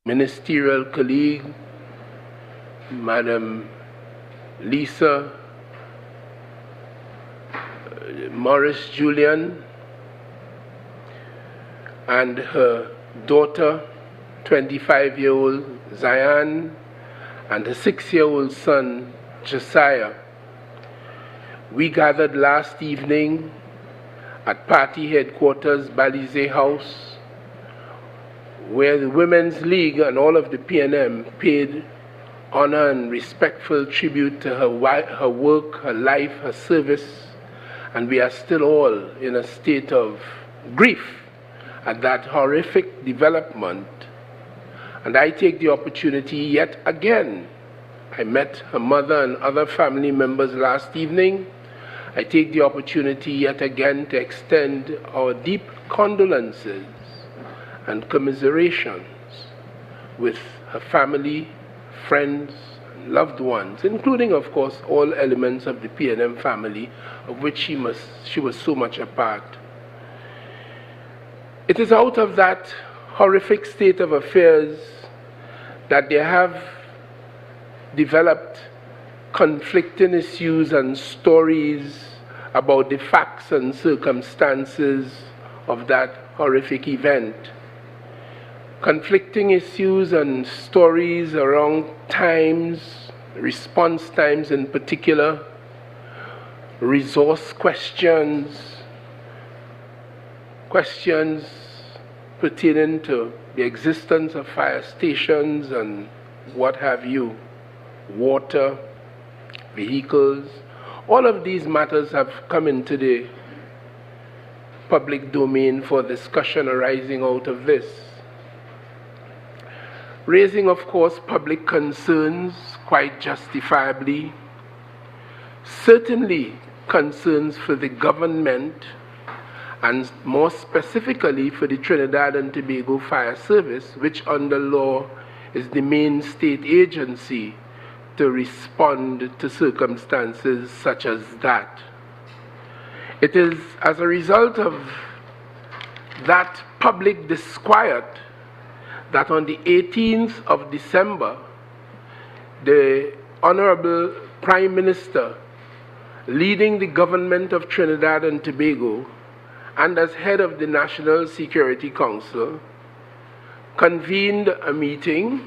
ministerial colleague, Madam Lisa Morris Julian, and her daughter, 25-year-old I.A.N, and her 6-year-old son, Josiah. We gathered last evening at party headquarters, Balize House, where the Women's League and all of the PNM paid honor and respectful tribute to her work, her life, her service, and we are still all in a state of grief at that horrific development. And I take the opportunity yet again. I met her mother and other family members last evening. I take the opportunity yet again to extend our deep condolences and commiserations with her family, friends, and loved ones, including, of course, all elements of the PNM family, of which she was so much a part. It is out of that horrific state of affairs that there have developed conflicting issues and stories about the facts and circumstances of that horrific event. Conflicting issues and stories around times, response times in particular, resource questions pertaining to the existence of fire stations and what have you, water, vehicles. All of these matters have come into the public domain for discussion arising out of this, raising, of course, public concerns quite justifiably, certainly concerns for the government, and more specifically for the Trinidad and Tobago Fire Service, which under law is the main state agency to respond to circumstances such as that. It is as a result of that public disquiet that on the 18th of December, the Honorable Prime Minister, leading the government of Trinidad and Tobago, and as head of the National Security Council, convened a meeting,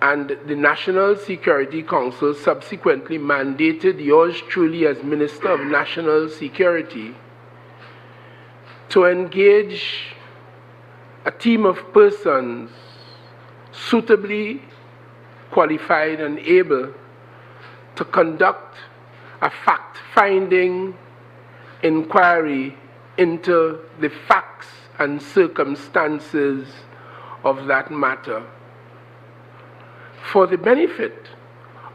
and the National Security Council subsequently mandated yours truly as Minister of National Security to engage a team of persons suitably qualified and able to conduct a fact-finding inquiry into the facts and circumstances of that matter, for the benefit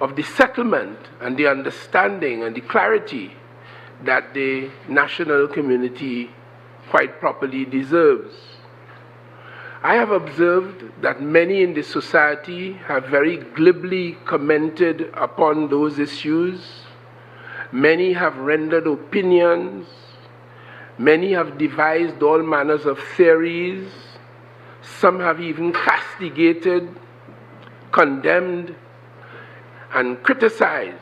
of the settlement and the understanding and the clarity that the national community quite properly deserves. I have observed that many in the society have very glibly commented upon those issues. Many have rendered opinions. Many have devised all manners of theories. Some have even castigated, condemned, and criticized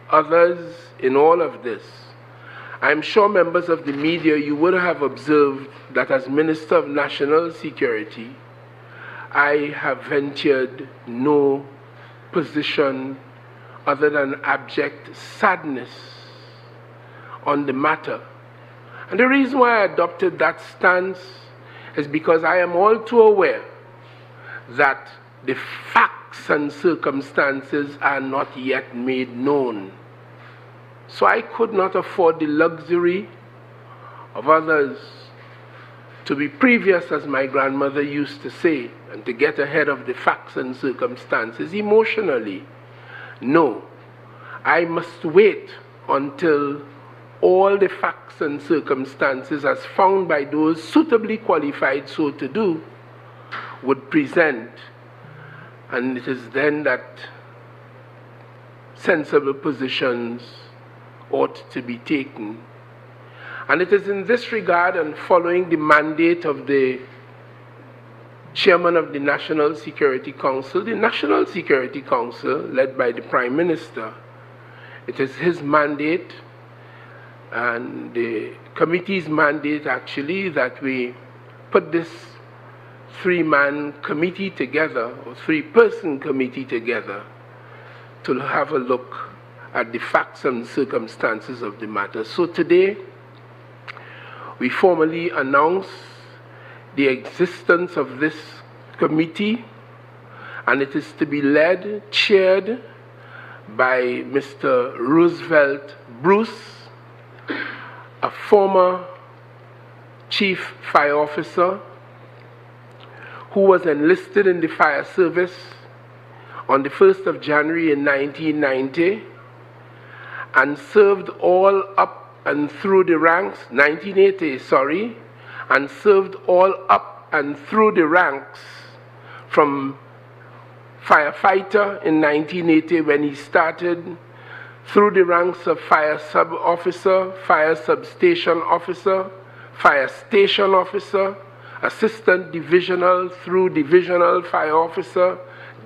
others in all of this. I'm sure members of the media, you would have observed that as Minister of National Security, I have ventured no position other than abject sadness on the matter. And the reason why I adopted that stance is because I am all too aware that the facts and circumstances are not yet made known. So I could not afford the luxury of others to be previous, as my grandmother used to say, and to get ahead of the facts and circumstances emotionally. No, I must wait until all the facts and circumstances as found by those suitably qualified so to do would present, and it is then that sensible positions ought to be taken. And it is in this regard, and following the mandate of the chairman of the National Security Council. The National Security Council, led by the Prime Minister, it is his mandate and the committee's mandate actually that we put this three-man committee together, or three-person committee together, to have a look at the facts and circumstances of the matter. So today, we formally announce the existence of this committee, and it is to be led, chaired by Mr. Roosevelt Bruce, a former chief fire officer who was enlisted in the fire service on the 1st of January in 1990 and served all up and through the ranks, 1980, sorry, and served all up and through the ranks from firefighter in 1980 when he started, through the ranks of fire sub-officer, fire substation officer, fire station officer, assistant divisional through divisional fire officer,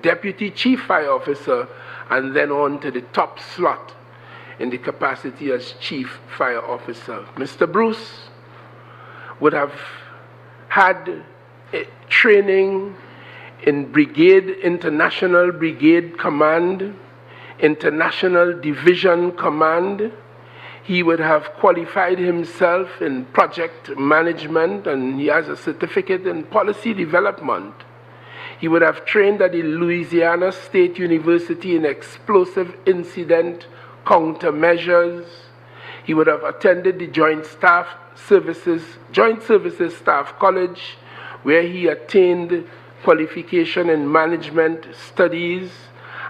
deputy chief fire officer, and then on to the top slot in the capacity as chief fire officer. Mr. Bruce would have had training in International Brigade Command, International Division Command. He would have qualified himself in project management, and he has a certificate in policy development. He would have trained at the Louisiana State University in explosive incident countermeasures. He would have attended the Joint Services Staff College, where he attained qualification in management studies,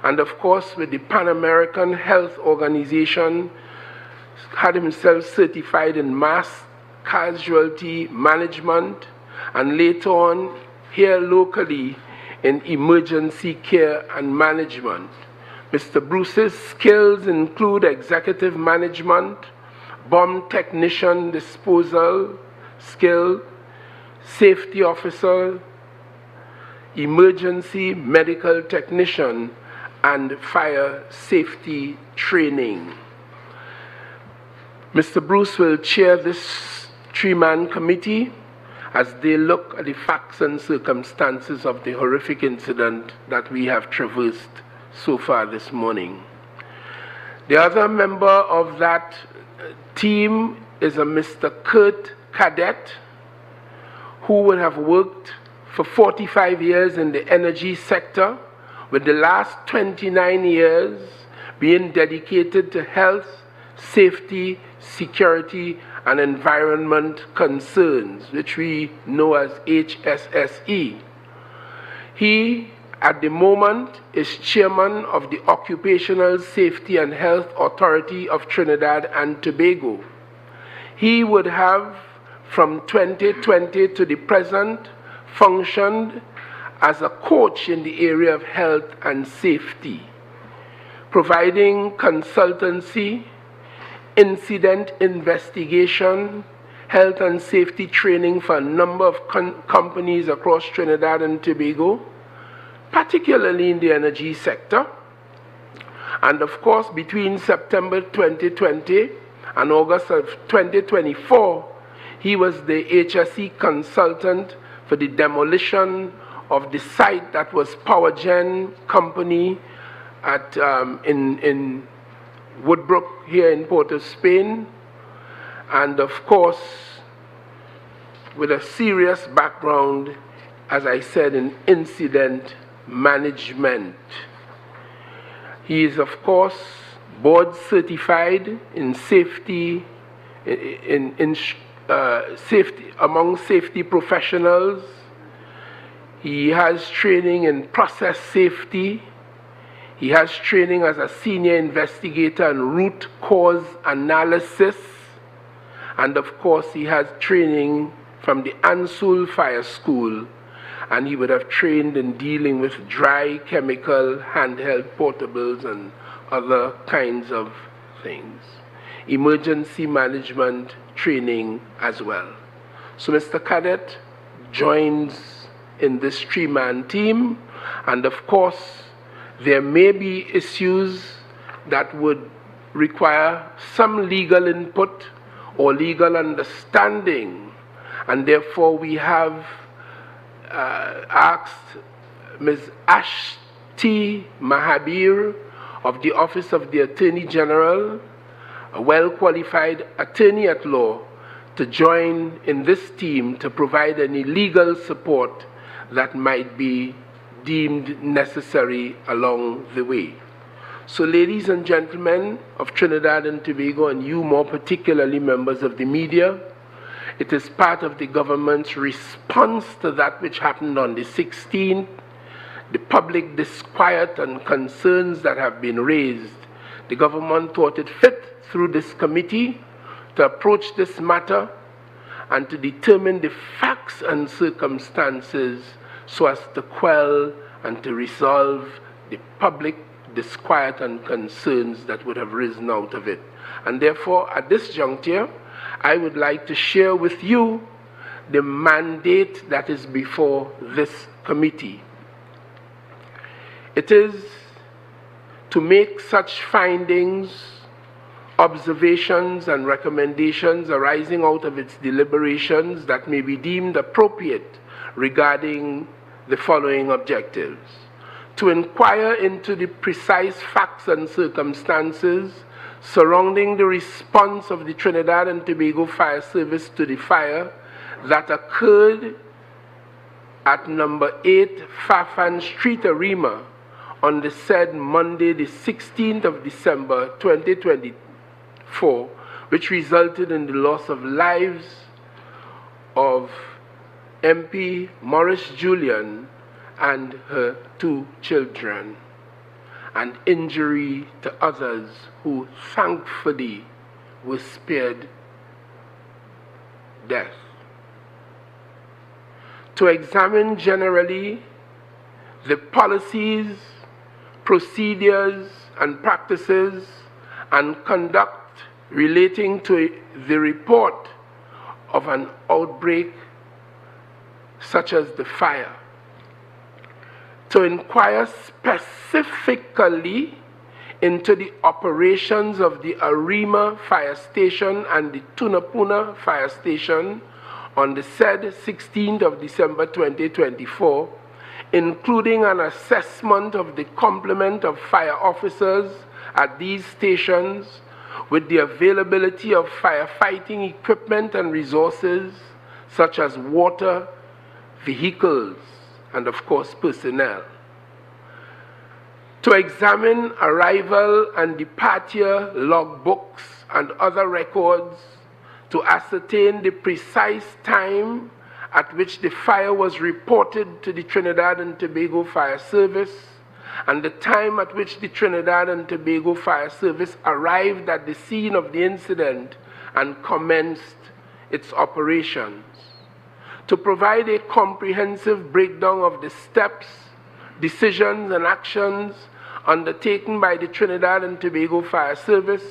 and of course with the Pan American Health Organization, had himself certified in mass casualty management, and later on here locally in emergency care and management. Mr. Bruce's skills include executive management, bomb technician disposal skill, safety officer, emergency medical technician, and fire safety training. Mr. Bruce will chair this three-man committee as they look at the facts and circumstances of the horrific incident that we have traversed so far this morning. The other member of that team is a Mr. Kurt Cadet, who would have worked for 45 years in the energy sector, with the last 29 years being dedicated to health, safety, security, and environment concerns, which we know as HSSE. He, at the moment, is chairman of the Occupational Safety and Health Authority of Trinidad and Tobago. He would have, from 2020 to the present, functioned as a coach in the area of health and safety, providing consultancy, incident investigation, health and safety training for a number of companies across Trinidad and Tobago, particularly in the energy sector. And of course, between September 2020 and August of 2024, he was the HSE consultant for the demolition of the site that was PowerGen company at, in Woodbrook here in Port of Spain, and of course with a serious background, as I said, in incident management. He is of course board certified in safety, safety among safety professionals. He has training in process safety. He has training as a senior investigator in root cause analysis. And of course, he has training from the Ansul Fire School. And he would have trained in dealing with dry chemical handheld portables and other kinds of things. Emergency management training as well. So Mr. Cadet joins in this three-man team, and of course, there may be issues that would require some legal input or legal understanding, and therefore we have asked Ms. Ashti Mahabir of the Office of the Attorney General, a well-qualified attorney at law, to join in this team to provide any legal support that might be deemed necessary along the way. So ladies and gentlemen of Trinidad and Tobago, and you more particularly members of the media, it is part of the government's response to that which happened on the 16th, the public disquiet and concerns that have been raised. The government thought it fit through this committee to approach this matter and to determine the facts and circumstances so as to quell and to resolve the public disquiet and concerns that would have risen out of it. And therefore, at this juncture, I would like to share with you the mandate that is before this committee. It is to make such findings, observations, and recommendations arising out of its deliberations that may be deemed appropriate regarding the following objectives: to inquire into the precise facts and circumstances surrounding the response of the Trinidad and Tobago Fire Service to the fire that occurred at number 8 Fafan Street, Arima, on the said Monday, the 16th of December, 2024, which resulted in the loss of lives of MP Morris Julian and her 2 children, and injury to others who thankfully were spared death. To examine generally the policies, procedures, and practices and conduct relating to the report of an outbreak such as the fire. To inquire specifically into the operations of the Arima Fire Station and the Tunapuna Fire Station on the said 16th of December 2024, including an assessment of the complement of fire officers at these stations with the availability of firefighting equipment and resources such as water, vehicles, and of course personnel. To examine arrival and departure logbooks and other records to ascertain the precise time at which the fire was reported to the Trinidad and Tobago Fire Service and the time at which the Trinidad and Tobago Fire Service arrived at the scene of the incident and commenced its operations. To provide a comprehensive breakdown of the steps, decisions, and actions undertaken by the Trinidad and Tobago Fire Service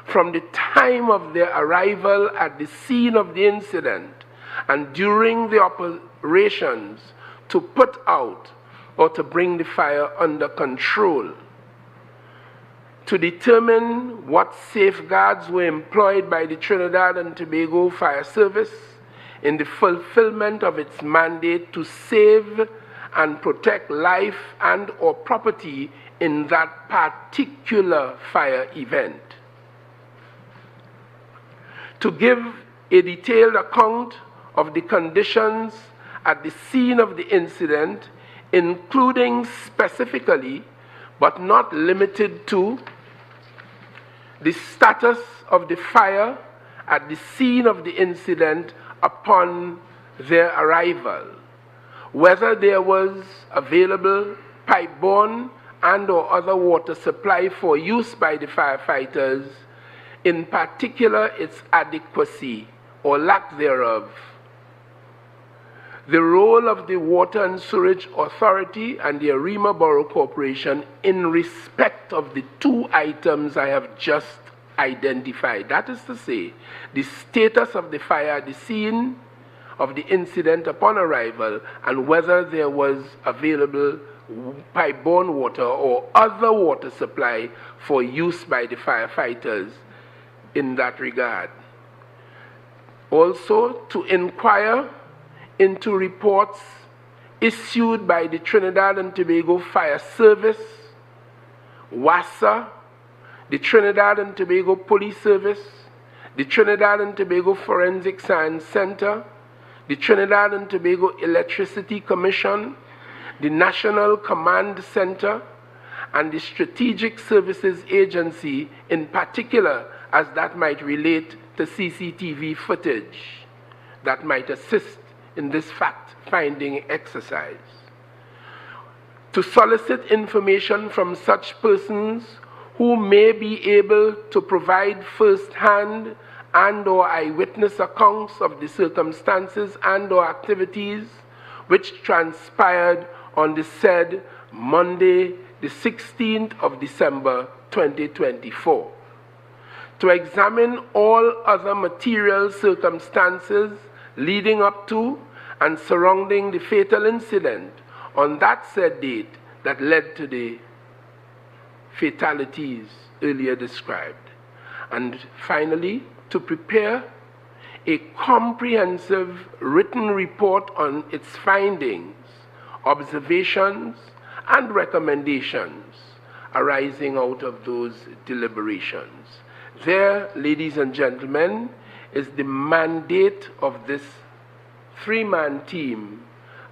from the time of their arrival at the scene of the incident and during the operations to put out or to bring the fire under control. To determine what safeguards were employed by the Trinidad and Tobago Fire Service in the fulfillment of its mandate to save and protect life and or property in that particular fire event. To give a detailed account of the conditions at the scene of the incident, including specifically, but not limited to, the status of the fire at the scene of the incident upon their arrival, whether there was available pipe-borne and or other water supply for use by the firefighters, in particular its adequacy or lack thereof, the role of the Water and Sewerage Authority and the Arima Borough Corporation in respect of the 2 items I have just identified. That is to say, the status of the fire at the scene of the incident upon arrival and whether there was available pipe-borne water or other water supply for use by the firefighters in that regard. Also, to inquire into reports issued by the Trinidad and Tobago Fire Service, WASA, the Trinidad and Tobago Police Service, the Trinidad and Tobago Forensic Science Center, the Trinidad and Tobago Electricity Commission, the National Command Center, and the Strategic Services Agency in particular, as that might relate to CCTV footage that might assist in this fact-finding exercise. To solicit information from such persons who may be able to provide first-hand and/or eyewitness accounts of the circumstances and/or activities which transpired on the said Monday, the 16th of December, 2024. To examine all other material circumstances leading up to and surrounding the fatal incident on that said date that led to the fatalities earlier described. And finally, to prepare a comprehensive written report on its findings, observations, and recommendations arising out of those deliberations. There, ladies and gentlemen, is the mandate of this three-man team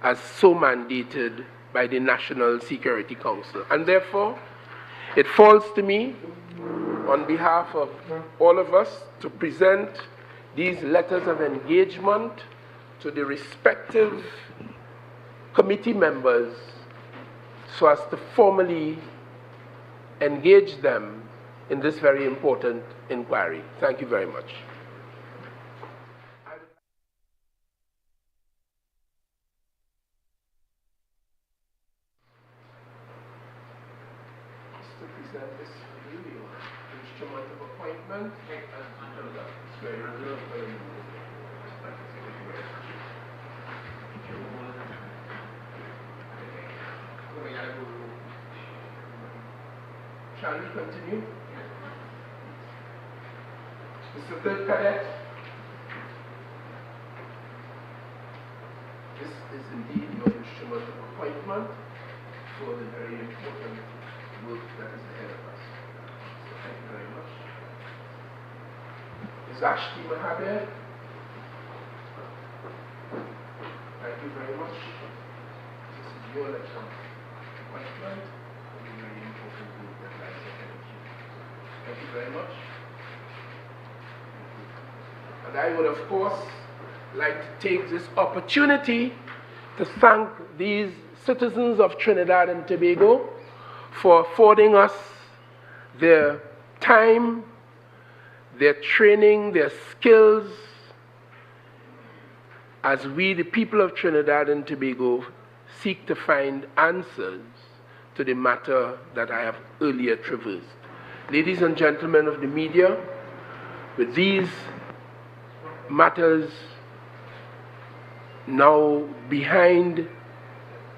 as so mandated by the National Security Council. And therefore, it falls to me, on behalf of all of us, to present these letters of engagement to the respective committee members so as to formally engage them in this very important inquiry. Thank you very much. To present this video, instrument of appointment. Shall we continue? Mr. Third Cadet, this is indeed your instrument of appointment for the very important work that is ahead of us. So thank you very much. Ms. Ashti Mahabir, thank you very much. This is your letter of appointment for the very important work that lies ahead of you. Thank you very much. And I would, of course, like to take this opportunity to thank these citizens of Trinidad and Tobago for affording us their time, their training, their skills, as we, the people of Trinidad and Tobago, seek to find answers to the matter that I have earlier traversed. Ladies and gentlemen of the media, with these matters now behind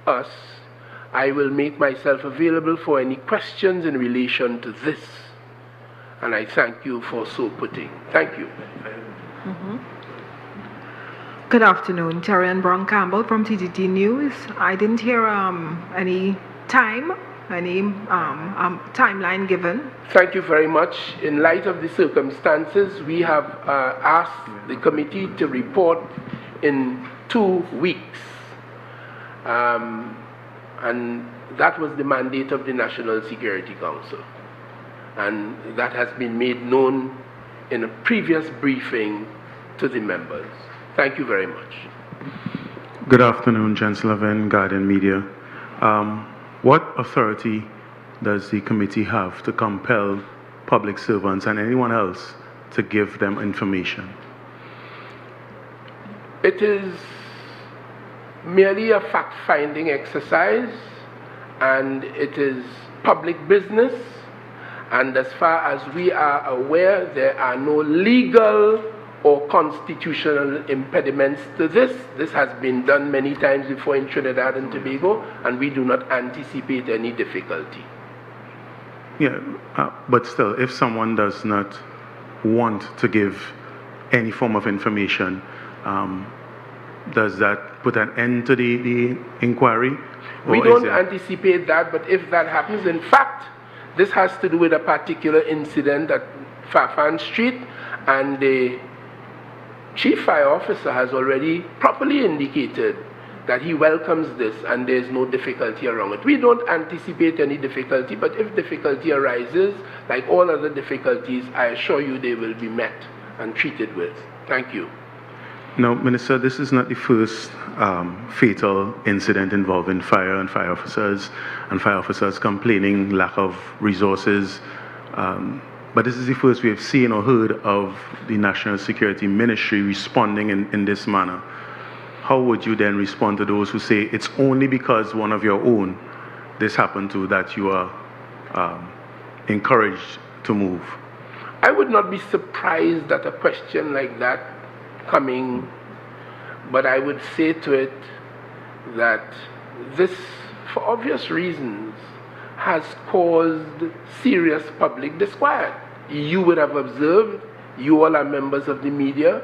us, I will make myself available for any questions in relation to this. And I thank you for so putting. Thank you. Good afternoon, Terry and Brown Campbell from TTT News. I didn't hear any timeline given. Thank you very much. In light of the circumstances, we have asked the committee to report in 2 weeks. And that was the mandate of the National Security Council. And that has been made known in a previous briefing to the members. Thank you very much. Good afternoon, Chancellor Venn, Guardian Media. What authority does the committee have to compel public servants and anyone else to give them information? It is merely a fact-finding exercise, and it is public business, and as far as we are aware, there are no legal or constitutional impediments to this. This has been done many times before in Trinidad and Tobago, and we do not anticipate any difficulty. Yeah, but still, if someone does not want to give any form of information, does that put an end to the inquiry? We don't anticipate that, but if that happens, in fact, this has to do with a particular incident at Fafan Street, and the Chief Fire Officer has already properly indicated that he welcomes this and there's no difficulty around it. We don't anticipate any difficulty, but if difficulty arises, like all other difficulties, I assure you they will be met and treated with. Thank you. Now, Minister, this is not the first fatal incident involving fire and fire officers complaining lack of resources. But this is the first we have seen or heard of the National Security Ministry responding in this manner. How would you then respond to those who say it's only because one of your own this happened to that you are encouraged to move? I would not be surprised at a question like that coming, but I would say to it that this, for obvious reasons, has caused serious public disquiet. You would have observed, you all are members of the media,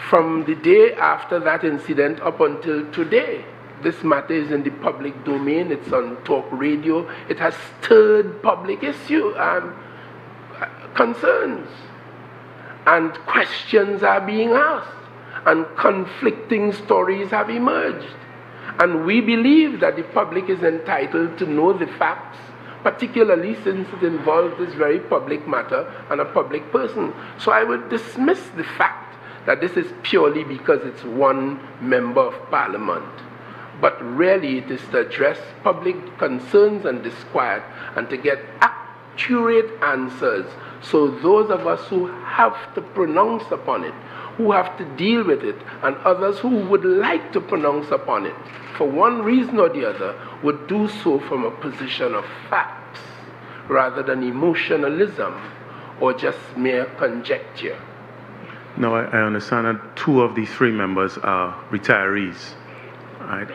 from the day after that incident up until today, this matter is in the public domain, it's on talk radio, it has stirred public issue and concerns, and questions are being asked, and conflicting stories have emerged. And we believe that the public is entitled to know the facts, particularly since it involves this very public matter and a public person. So I would dismiss the fact that this is purely because it's one member of parliament. But really it is to address public concerns and disquiet and to get accurate answers. So those of us who have to pronounce upon it, who have to deal with it, and others who would like to pronounce upon it, for one reason or the other, would do so from a position of facts rather than emotionalism or just mere conjecture. No, I understand that 2 of the 3 members are retirees. Right?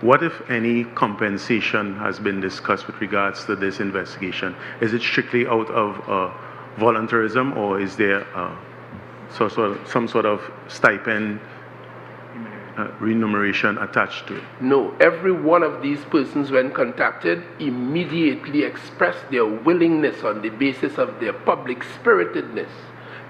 What, if any, compensation has been discussed with regards to this investigation? Is it strictly out of voluntarism, or is there some sort of stipend remuneration attached to it? No, every one of these persons, when contacted, immediately expressed their willingness on the basis of their public spiritedness,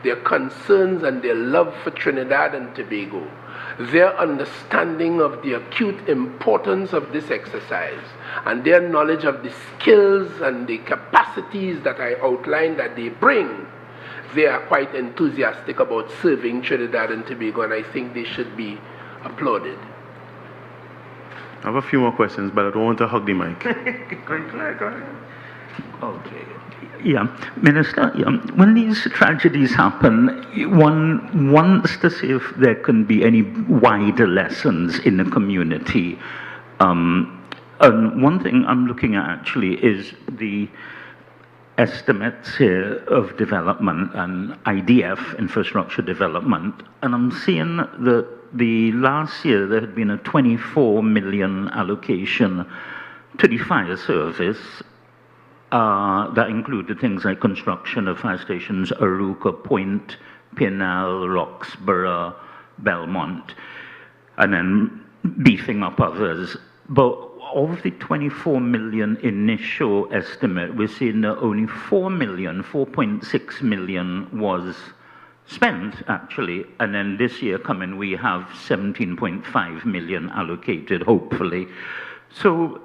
their concerns and their love for Trinidad and Tobago, their understanding of the acute importance of this exercise, and their knowledge of the skills and the capacities that I outlined that they bring. They are quite enthusiastic about serving Trinidad and Tobago, and I think they should be applauded. I have a few more questions, but I don't want to hug the mic. Go ahead. Okay. Yeah, Minister, when these tragedies happen, one wants to see if there can be any wider lessons in the community. And one thing I'm looking at actually is the estimates here of development and IDF, infrastructure development, and I'm seeing that the last year there had been a 24 million allocation to the fire service. That included things like construction of fire stations, Aruca, Point, Pinal, Roxborough, Belmont, and then beefing up others. But of the 24 million initial estimate, we're seeing that only 4.6 million was spent, actually, and then this year coming we have 17.5 million allocated, hopefully. So,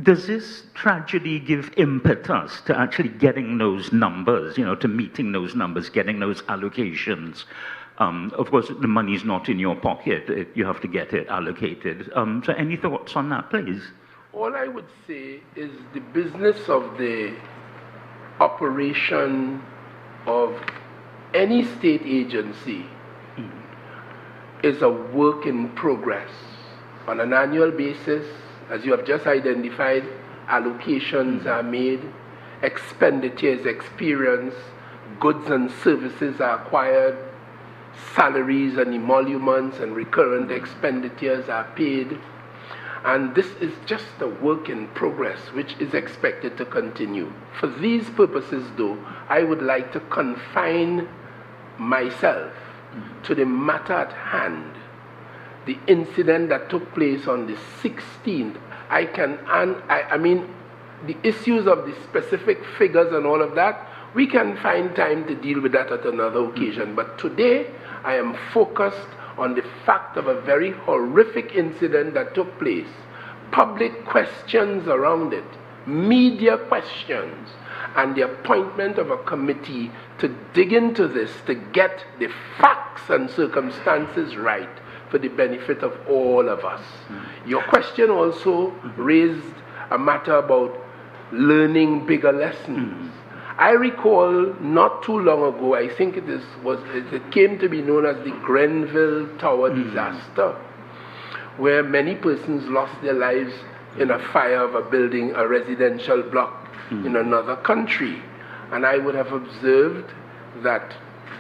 does this tragedy give impetus to actually getting those numbers, to meeting those numbers, getting those allocations? Of course, the money's not in your pocket. You have to get it allocated. So any thoughts on that, please? All I would say is the business of the operation of any state agency is a work in progress. On an annual basis, as you have just identified, allocations are made, expenditure is experienced, goods and services are acquired, salaries and emoluments and recurrent expenditures are paid. And this is just a work in progress which is expected to continue. For these purposes, though, I would like to confine myself to the matter at hand, the incident that took place on the 16th. I mean, the issues of the specific figures and all of that, we can find time to deal with that at another occasion. But today, I am focused on the fact of a very horrific incident that took place. Public questions around it, media questions, and the appointment of a committee to dig into this, to get the facts and circumstances right for the benefit of all of us. Your question also raised a matter about learning bigger lessons. I recall not too long ago, I think it came to be known as the Grenville Tower disaster, where many persons lost their lives in a fire of a building, a residential block in another country. And I would have observed that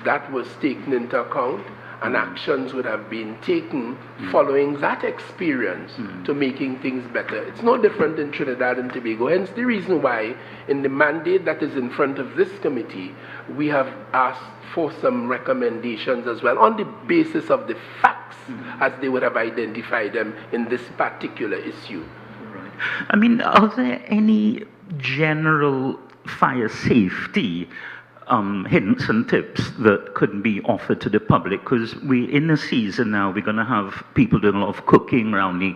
that was taken into account and actions would have been taken following that experience to making things better. It's no different in Trinidad and Tobago. Hence the reason why in the mandate that is in front of this committee, we have asked for some recommendations as well on the basis of the facts as they would have identified them in this particular issue. Right. I mean, are there any general fire safety hints and tips that could be offered to the public? Because in the season now, we're going to have people doing a lot of cooking around the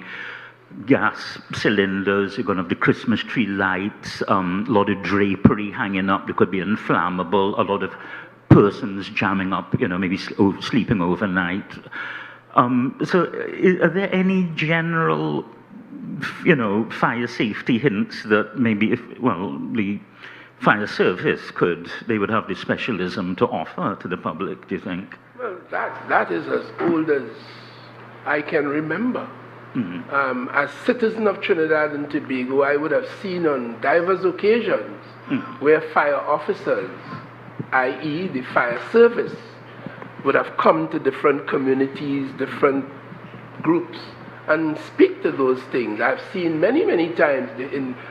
gas cylinders. You're going to have the Christmas tree lights, a lot of drapery hanging up. There could be inflammable, a lot of persons jamming up, maybe sleeping overnight. So are there any general, fire safety hints that maybe the fire service they would have the specialism to offer to the public, do you think? Well, that is as old as I can remember. As citizen of Trinidad and Tobago, I would have seen on diverse occasions where fire officers, i.e. the fire service, would have come to different communities, different groups, and speak to those things. I've seen many, many times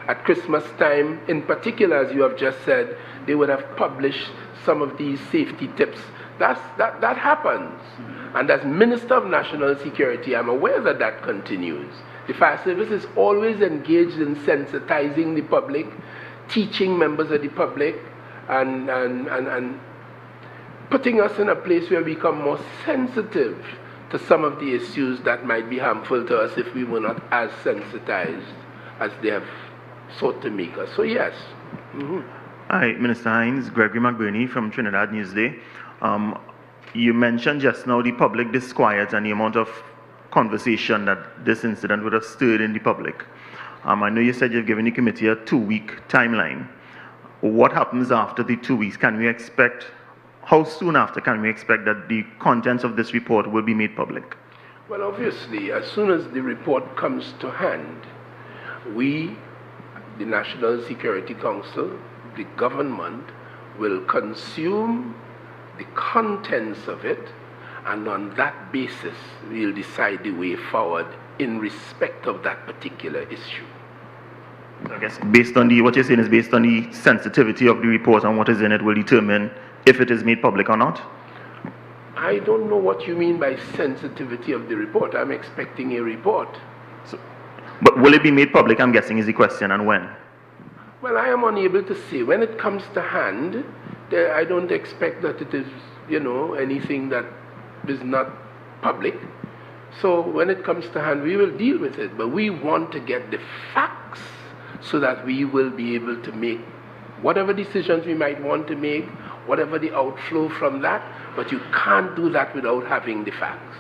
at Christmas time, in particular, as you have just said, they would have published some of these safety tips. That happens. And as Minister of National Security, I'm aware that that continues. The fire service is always engaged in sensitizing the public, teaching members of the public, and putting us in a place where we become more sensitive to some of the issues that might be harmful to us if we were not as sensitized as they have sought to make us. So yes. Hi, Minister Hinds, Gregory McBurney from Trinidad Newsday. You mentioned just now the public disquiet and the amount of conversation that this incident would have stirred in the public. I know you said you've given the committee a 2-week timeline. What happens after the 2 weeks? How soon after can we expect that the contents of this report will be made public? Well, obviously, as soon as the report comes to hand, we, the National Security Council, the government, will consume the contents of it, and on that basis, we'll decide the way forward in respect of that particular issue. I guess based on what you're saying is based on the sensitivity of the report and what is in it will determine if it is made public or not? I don't know what you mean by sensitivity of the report. I'm expecting a report. But will it be made public, I'm guessing, is the question, and when? Well, I am unable to say. When it comes to hand, I don't expect that it is, anything that is not public. So when it comes to hand, we will deal with it. But we want to get the facts so that we will be able to make whatever decisions we might want to make, whatever the outflow from that, but you can't do that without having the facts.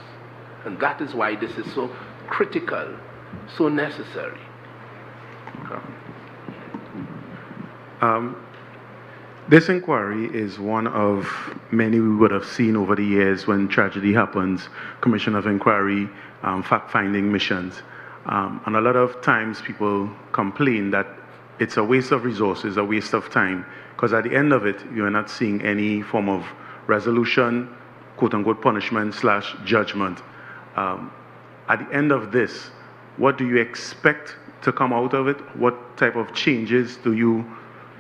And that is why this is so critical, so necessary. This inquiry is one of many we would have seen over the years when tragedy happens, commission of inquiry, fact-finding missions. And a lot of times people complain that it's a waste of resources, a waste of time, because at the end of it, you're not seeing any form of resolution, quote-unquote punishment / judgment. At the end of this, what do you expect to come out of it? What type of changes do you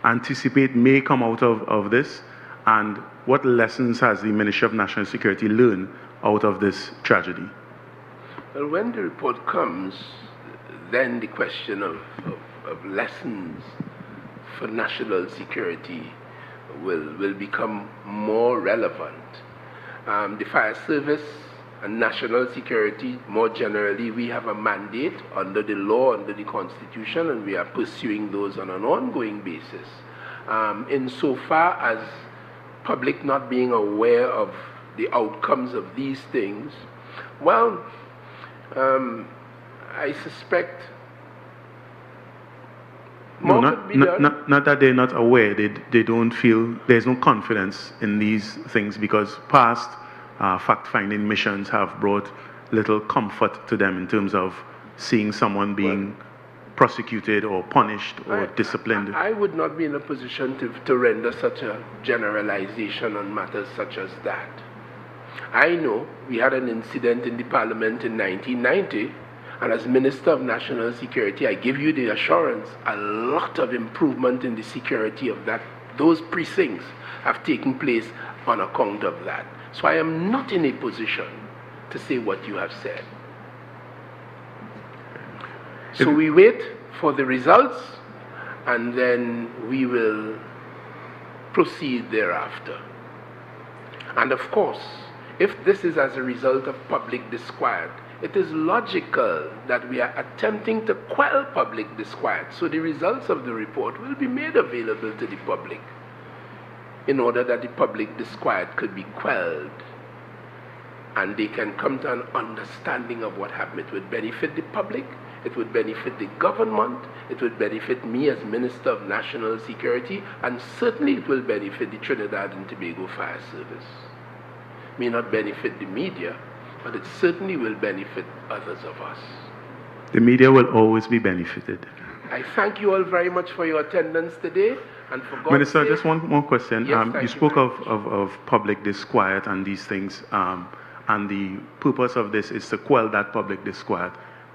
anticipate may come out of this? And what lessons has the Ministry of National Security learned out of this tragedy? Well, when the report comes, then the question of lessons for national security will become more relevant. The fire service and national security, more generally, we have a mandate under the law, under the Constitution, and we are pursuing those on an ongoing basis. Insofar as public not being aware of the outcomes of these things, well, I suspect more could be done. Not that they're not aware, they don't feel, there's no confidence in these things because past fact-finding missions have brought little comfort to them in terms of seeing someone being prosecuted or punished or disciplined. I would not be in a position to render such a generalization on matters such as that. I know we had an incident in the Parliament in 1990, and as Minister of National Security, I give you the assurance a lot of improvement in the security of those precincts have taken place on account of that. So I am not in a position to say what you have said. So we wait for the results, and then we will proceed thereafter. And of course, if this is as a result of public disquiet, it is logical that we are attempting to quell public disquiet. So the results of the report will be made available to the public in order that the public disquiet could be quelled and they can come to an understanding of what happened. It would benefit the public, it would benefit the government, it would benefit me as Minister of National Security, and certainly it will benefit the Trinidad and Tobago Fire Service. It may not benefit the media, but it certainly will benefit others of us. The media will always be benefited. I thank you all very much for your attendance today. And for God's Minister, sake, just one more question. Yes, you spoke of public disquiet and these things, and the purpose of this is to quell that public disquiet.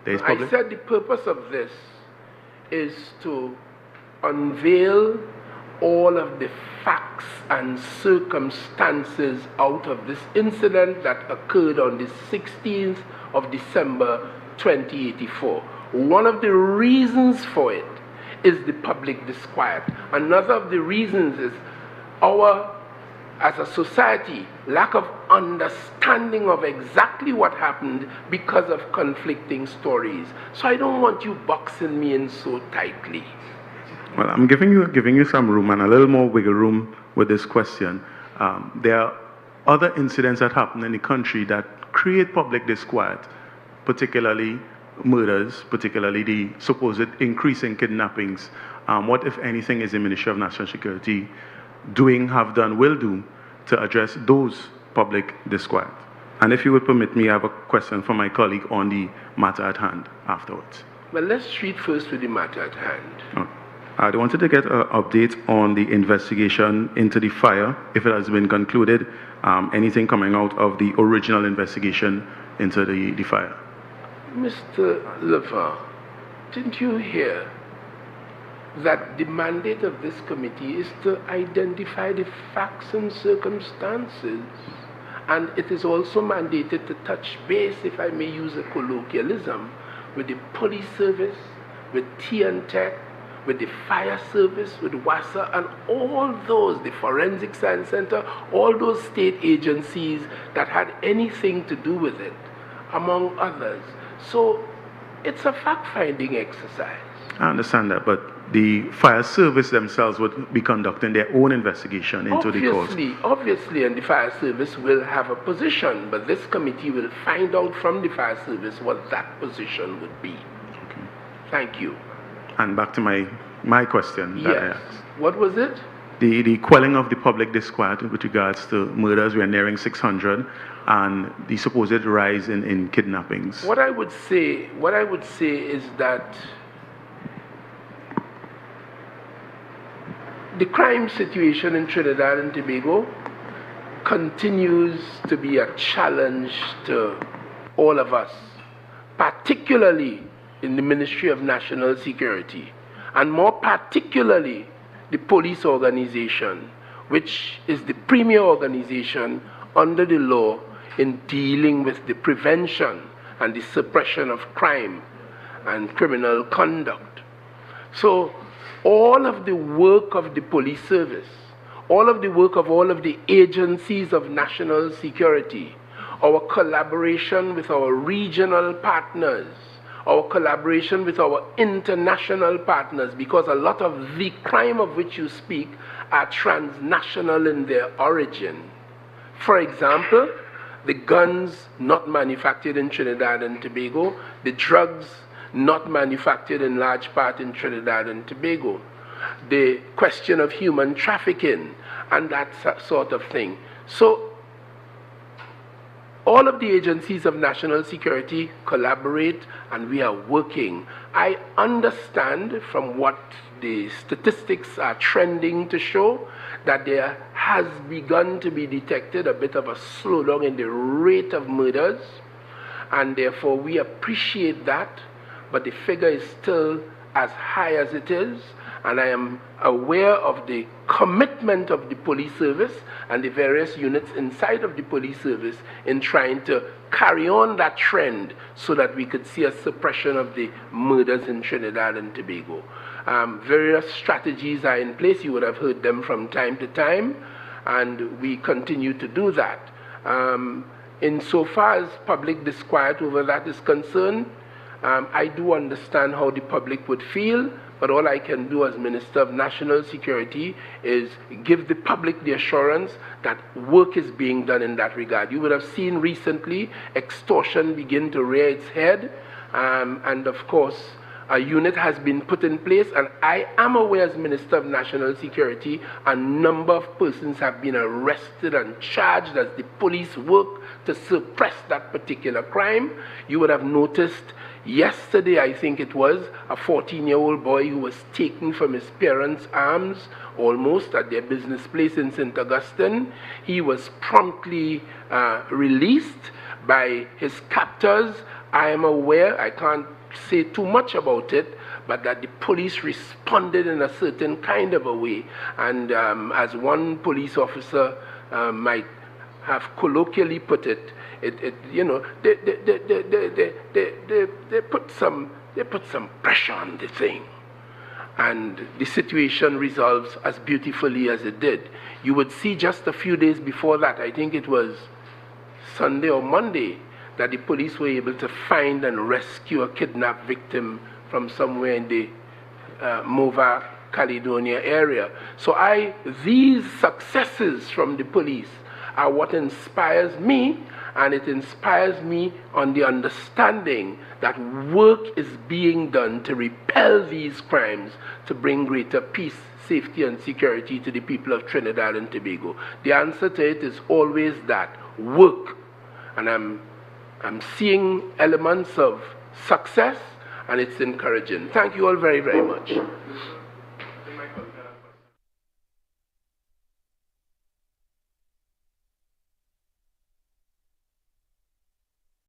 I said the purpose of this is to unveil all of the facts and circumstances out of this incident that occurred on the 16th of December 2084. One of the reasons for it is the public disquiet. Another of the reasons is as a society, lack of understanding of exactly what happened because of conflicting stories. So I don't want you boxing me in so tightly. Well, I'm giving you some room and a little more wiggle room with this question. There are other incidents that happen in the country that create public disquiet, particularly murders, particularly the supposed increase in kidnappings. What, if anything, is the Ministry of National Security doing, have done, will do to address those public disquiet? And if you would permit me, I have a question for my colleague on the matter at hand afterwards. Well, let's treat first with the matter at hand. Okay. I wanted to get an update on the investigation into the fire, if it has been concluded, anything coming out of the original investigation into the fire. Mr. Levar, didn't you hear that the mandate of this committee is to identify the facts and circumstances, and it is also mandated to touch base, if I may use a colloquialism, with the police service, with T&Tech, with the fire service, with WASA, and all those, the Forensic Science Center, all those state agencies that had anything to do with it, among others. So it's a fact-finding exercise. I understand that, but the fire service themselves would be conducting their own investigation into the cause. Obviously, and the fire service will have a position, but this committee will find out from the fire service what that position would be. Okay. Thank you. And back to my question that I asked. What was it? The quelling of the public disquiet with regards to murders. We are nearing 600, and the supposed rise in kidnappings. What I would say is that The crime situation in Trinidad and Tobago continues to be a challenge to all of us, particularly in the Ministry of National Security, and more particularly the police organization, which is the premier organization under the law in dealing with the prevention and the suppression of crime and criminal conduct. So all of the work of the police service, all of the work of all of the agencies of national security, our collaboration with our regional partners, our collaboration with our international partners, because a lot of the crime of which you speak are transnational in their origin. For example, the guns not manufactured in Trinidad and Tobago, the drugs not manufactured in large part in Trinidad and Tobago, the question of human trafficking and that sort of thing. So all of the agencies of national security collaborate and we are working. I understand from what the statistics are trending to show that there has begun to be detected a bit of a slowdown in the rate of murders, and therefore we appreciate that, but the figure is still as high as it is, and I am aware of the commitment of the police service and the various units inside of the police service in trying to carry on that trend so that we could see a suppression of the murders in Trinidad and Tobago. Various strategies are in place. You would have heard them from time to time, and we continue to do that. Insofar as public disquiet over that is concerned, I do understand how the public would feel, but all I can do as Minister of National Security is give the public the assurance that work is being done in that regard. You would have seen recently extortion begin to rear its head, and of course a unit has been put in place, and I am aware as Minister of National Security a number of persons have been arrested and charged as the police work to suppress that particular crime. You would have noticed yesterday, I think it was, a 14-year-old boy who was taken from his parents' arms almost at their business place in St. Augustine. He was promptly released by his captors. I am aware, I can't say too much about it, but that the police responded in a certain kind of a way. And as one police officer might have colloquially put it, you know, they put some pressure on the thing, and the situation resolves as beautifully as it did. You would see just a few days before that, I think it was Sunday or Monday, that the police were able to find and rescue a kidnapped victim from somewhere in the Mova, Caledonia area. So these successes from the police are what inspires me, and it inspires me on the understanding that work is being done to repel these crimes, to bring greater peace, safety and security to the people of Trinidad and Tobago. The answer to it is always that, work. And I'm seeing elements of success, and it's encouraging. Thank you all very, very much.